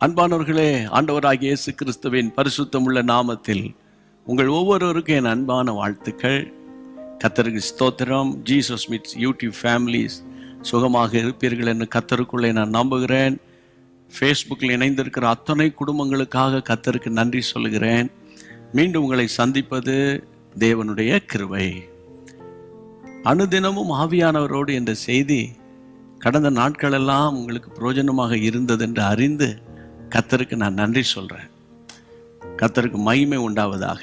அன்பானவர்களே, ஆண்டவராகிய இயேசு கிறிஸ்துவின் பரிசுத்தமுள்ள நாமத்தில் உங்கள் ஒவ்வொருவருக்கும் என் அன்பான வாழ்த்துக்கள். கர்த்தருக்கு ஸ்தோத்திரம். ஜீசஸ் மீட்ஸ் யூடியூப் ஃபேமிலிஸ் சுகமாக இருப்பீர்கள் என்று கர்த்தருக்குள்ளே நான் நம்புகிறேன். ஃபேஸ்புக்கில் இணைந்திருக்கிற அத்தனை குடும்பங்களுக்காக கர்த்தருக்கு நன்றி சொல்கிறேன். மீண்டும் உங்களை சந்திப்பது தேவனுடைய கிருபை. அனுதினமும் ஆவியானவரோடு என்ற செய்தி கடந்த நாட்களெல்லாம் உங்களுக்கு பிரயோஜனமாக இருந்தது என்று அறிந்து கர்த்தருக்கு நான் நன்றி சொல்கிறேன். கர்த்தருக்கு மகிமை உண்டாவதாக.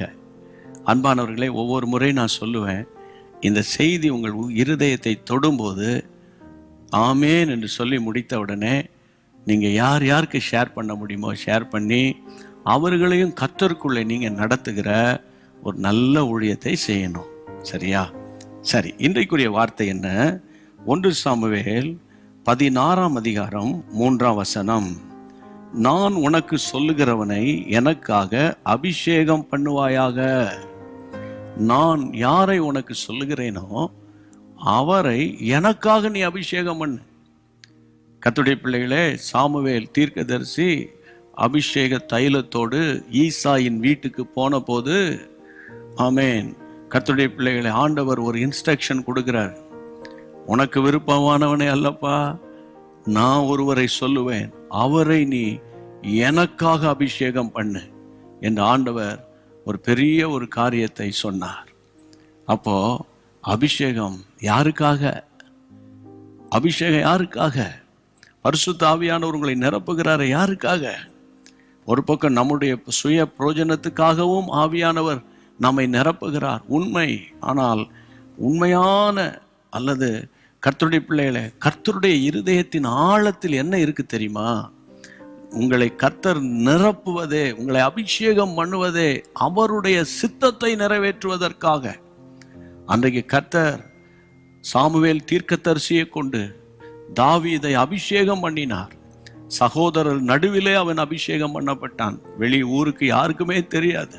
அன்பானவர்களே, ஒவ்வொரு முறை நான் சொல்லுவேன், இந்த செய்தி உங்கள் இருதயத்தை தொடும்போது ஆமேன் என்று சொல்லி முடித்த உடனே நீங்கள் யார் யாருக்கு ஷேர் பண்ண முடியுமோ ஷேர் பண்ணி அவர்களையும் கர்த்தருக்குள்ளே நீங்கள் நடத்துகிற ஒரு நல்ல ஊழியத்தை செய்யணும். சரியா? சரி, இன்றைக்குரிய வார்த்தை என்ன? 1 சாமுவேல் 16ஆம் அதிகாரம் 3ஆம் வசனம். நான் உனக்கு சொல்லுகிறவனை எனக்காக அபிஷேகம் பண்ணுவாயாக. நான் யாரை உனக்கு சொல்லுகிறேனோ அவரை எனக்காக நீ அபிஷேகம் பண்ணு. கர்த்தருடைய பிள்ளைகளே, சாமுவேல் தீர்க்கதரிசி அபிஷேக தைலத்தோடு ஈசாயின் வீட்டுக்கு போன போது, ஆமேன், கர்த்தருடைய பிள்ளைகளை ஆண்டவர் ஒரு இன்ஸ்ட்ரக்ஷன் கொடுக்கிறார். உனக்கு விருப்பமானவனே அல்லப்பா, நான் ஒருவரை சொல்லுவேன், அவரை நீ எனக்காக அபிஷேகம் பண்ணு என்று ஆண்டவர் ஒரு பெரிய ஒரு காரியத்தை சொன்னார். அப்போ அபிஷேகம் யாருக்காக? அபிஷேகம் யாருக்காக? பரிசுத்த ஆவியானவர் உங்களை நிரப்புகிறார். யாருக்காக? ஒரு பக்கம் நம்முடைய சுய பிரயோஜனத்துக்காகவும் ஆவியானவர் நம்மை நிரப்புகிறார், உண்மை. ஆனால் உண்மையான அல்லது கர்த்தருடைய பிள்ளைகளை, கர்த்தருடைய இருதயத்தின் ஆழத்தில் என்ன இருக்கு தெரியுமா? உங்களை கர்த்தர் நிரப்புவதே, உங்களை அபிஷேகம் பண்ணுவதே அவருடைய சித்தத்தை நிறைவேற்றுவதற்காக. அன்றைக்கு கர்த்தர் சாமுவேல் தீர்க்கதரிசியை கொண்டு தாவீதை அபிஷேகம் பண்ணினார். சகோதரர் நடுவிலே அவன் அபிஷேகம் பண்ணப்பட்டான். வெளி ஊருக்கு யாருக்குமே தெரியாது.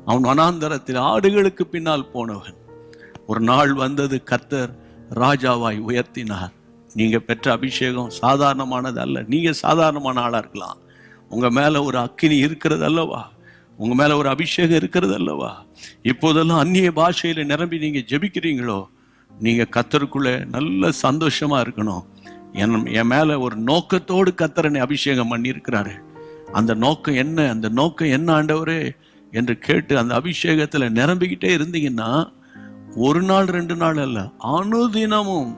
அவன் வனாந்தரத்தில் ஆடுகளுக்கு பின்னால் போனவன். ஒரு நாள் வந்தது, கர்த்தர் ராஜாவாய் உயர்த்தினார். நீங்க பெற்ற அபிஷேகம் சாதாரணமானது அல்ல. நீங்க சாதாரணமான ஆளா இருக்கலாம், உங்க மேல ஒரு அக்கினி இருக்கிறது அல்லவா, உங்க மேல ஒரு அபிஷேகம் இருக்கிறது அல்லவா. இப்போதெல்லாம் அந்நிய பாஷையில நிரம்பி நீங்க ஜெபிக்கிறீங்களோ, நீங்க கர்த்தருக்குள்ள நல்ல சந்தோஷமா இருக்கணும். என் மேல ஒரு நோக்கத்தோடு கர்த்தரனை அபிஷேகம் பண்ணி இருக்கிறாரு. அந்த நோக்கம் என்ன? அந்த நோக்கம் என்ன ஆண்டவரே என்று கேட்டு அந்த அபிஷேகத்துல நிரம்பிக்கிட்டே இருந்தீங்கன்னா, ஒரு நாள் 2 நாள் அல்ல, அனுதினமும்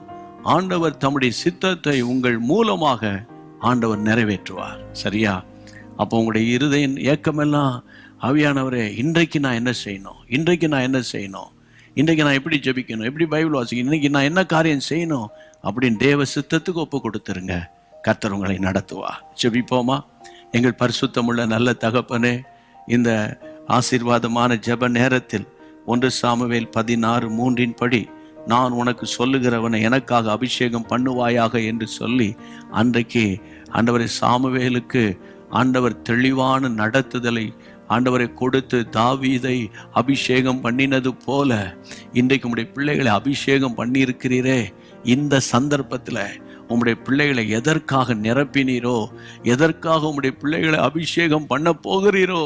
ஆண்டவர் தம்முடைய சித்தத்தை உங்கள் மூலமாக ஆண்டவர் நிறைவேற்றுவார். சரியா? அப்போ உங்களுடைய இருதய ஏக்கமெல்லாம், ஆவியானவரே, இன்றைக்கு நான் என்ன செய்யணும், இன்றைக்கு நான் என்ன செய்யணும், இன்றைக்கு நான் எப்படி ஜெபிக்கணும், எப்படி பைபிள் வாசிக்கணும், இன்னைக்கு நான் என்ன காரியம் செய்யணும் அப்படின்னு தேவ சித்தத்துக்கு ஒப்பு கொடுத்துருங்க. கர்த்தர் உங்களை நடத்துவா. ஜெபிப்போமா? எங்கள் பரிசுத்தமுள்ள நல்ல தகப்பனே, இந்த ஆசீர்வாதமான ஜெப நேரத்தில் 1 சாமுவேல் 16:3 படி நான் உனக்கு சொல்லுகிறவனை எனக்காக அபிஷேகம் பண்ணுவாயாக என்று சொல்லி அன்றைக்கு ஆண்டவரை சாமுவேலுக்கு ஆண்டவர் தெளிவான நடத்துதலை ஆண்டவரை கொடுத்து தாவீதை அபிஷேகம் பண்ணினது போல இன்றைக்கு உம்முடைய பிள்ளைகளை அபிஷேகம் பண்ணியிருக்கிறீரே. இந்த சந்தர்ப்பத்தில் உம்முடைய பிள்ளைகளை எதற்காக நிரப்பினீரோ, எதற்காக உம்முடைய பிள்ளைகளை அபிஷேகம் பண்ண போகிறீரோ,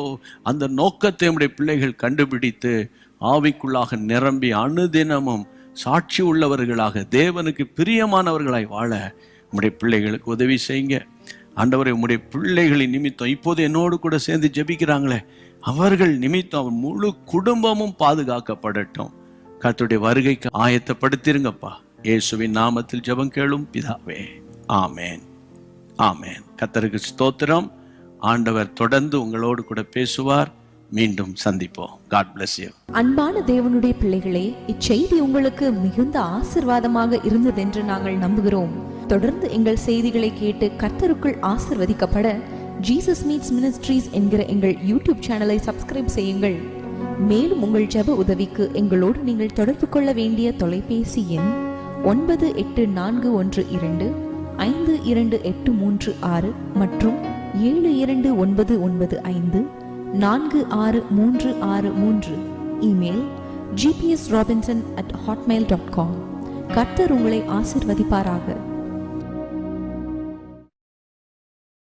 அந்த நோக்கத்தை உம்முடைய பிள்ளைகள் கண்டுபிடித்து ஆவிக்குள்ளாக நிரம்பி அனுதினமும் சாட்சி உள்ளவர்களாக தேவனுக்கு பிரியமானவர்களாய் வாழ உம்முடைய பிள்ளைகளுக்கு உதவி செய்யுங்க. ஆண்டவரை, உம்முடைய பிள்ளைகளின் நிமித்தம் இப்போது என்னோடு கூட சேர்ந்து ஜெபிக்கிறாங்களே, அவர்கள் நிமித்தம் முழு குடும்பமும் பாதுகாக்கப்படட்டும். கர்த்தருடைய வருகைக்கு ஆயத்தப்படுத்திருங்கப்பா. இயேசுவின் நாமத்தில் ஜெபம் கேளும் பிதாவே, ஆமேன், ஆமேன். கர்த்தருக்கு ஸ்தோத்திரம். ஆண்டவர் தொடர்ந்து உங்களோடு கூட பேசுவார். மீண்டும் சந்திப்போம். God bless you. அன்பான தேவனுடைய பிள்ளைகளே, இச்செய்தி உங்களுக்கு மிகுந்த ஆசீர்வாதமாக இருந்ததென்று நாங்கள் நம்புகிறோம். தொடர்ந்து எங்கள் செய்திகளை கேட்டு கர்த்தருக்குள் ஆசீர்வதிக்கப்பட ஜீசஸ் மீட்ஸ் மினிஸ்ட்ரீஸ் என்கிற எங்கள் யூடியூப் சேனலை சப்ஸ்கிரைப் செய்யுங்கள். மேலும் உங்கள் ஜெப உதவிக்கு எங்களோடு நீங்கள் தொடர்பு கொள்ள வேண்டிய தொலைபேசி எண் 9842252836 மற்றும் 7299546363. Email gpsrobinson@hotmail.com. கர்த்தர் உங்களை ஆசீர்வதிப்பாராக.